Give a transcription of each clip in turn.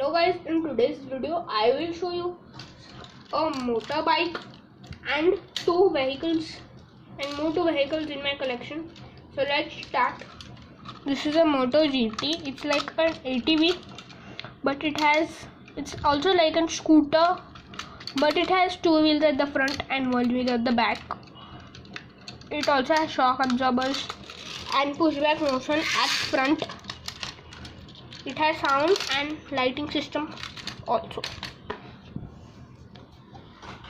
Hello guys, in today's video I will show you a motorbike and two vehicles in my collection. So let's start. This is a Moto GT. It's like an ATV, but it's also like a scooter, but it has two wheels at the front and one wheel at the back. It also has shock absorbers and pushback motion at front. It has sound and lighting system also.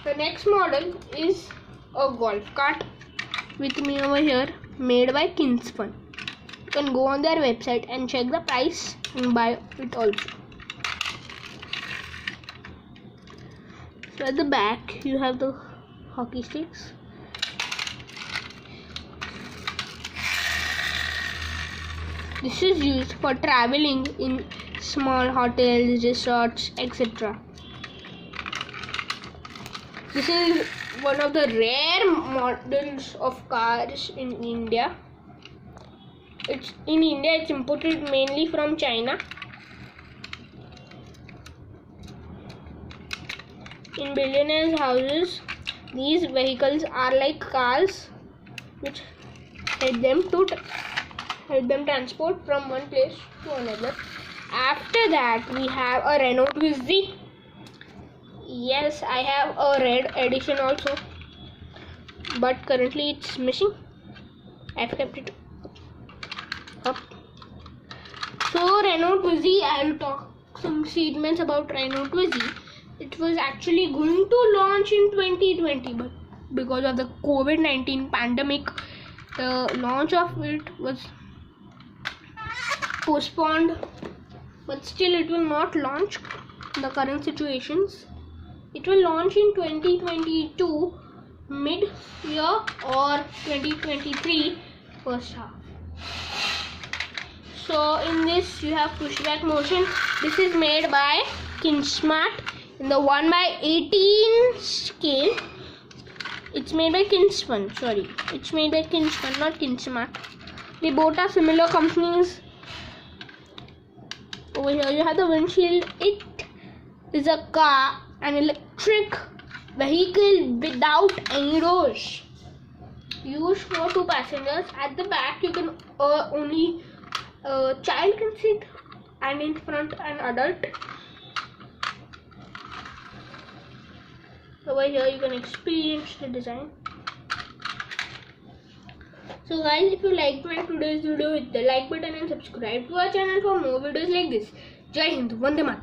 The next model is a golf cart with me over here, made by Kingsfun. You can go on their website and check the price and buy it also. So at the back you have the hockey sticks. This is used for traveling in small hotels, resorts, etc. This is one of the rare models of cars in India. It's imported mainly from China. In billionaires' houses, these vehicles are like cars which help them transport from one place to another. After that, we have a Renault Twizy. Yes, I have a red edition also, but currently it's missing. I've kept it up. So Renault Twizy, I'll talk some statements about Renault Twizy. It was actually going to launch in 2020, but because of the COVID-19 pandemic, the launch of it was postponed. But still, it will not launch in the current situations. It will launch in 2022 mid-year or 2023 first half. So in this you have pushback motion. This is made by Kingsmart in the 1/18 scale. It's made by Kingsfun. Sorry, it's made by Kingsfun, not Kingsmart. They both are similar companies. Over here you have the windshield. It is a car, an electric vehicle without any doors. Used for two passengers. At the back you can only a child can sit, and in front an adult. Over here you can experience the design. So guys, if you liked my today's video, hit the like button and subscribe to our channel for more videos like this. Jai Hind, Vande Mataram.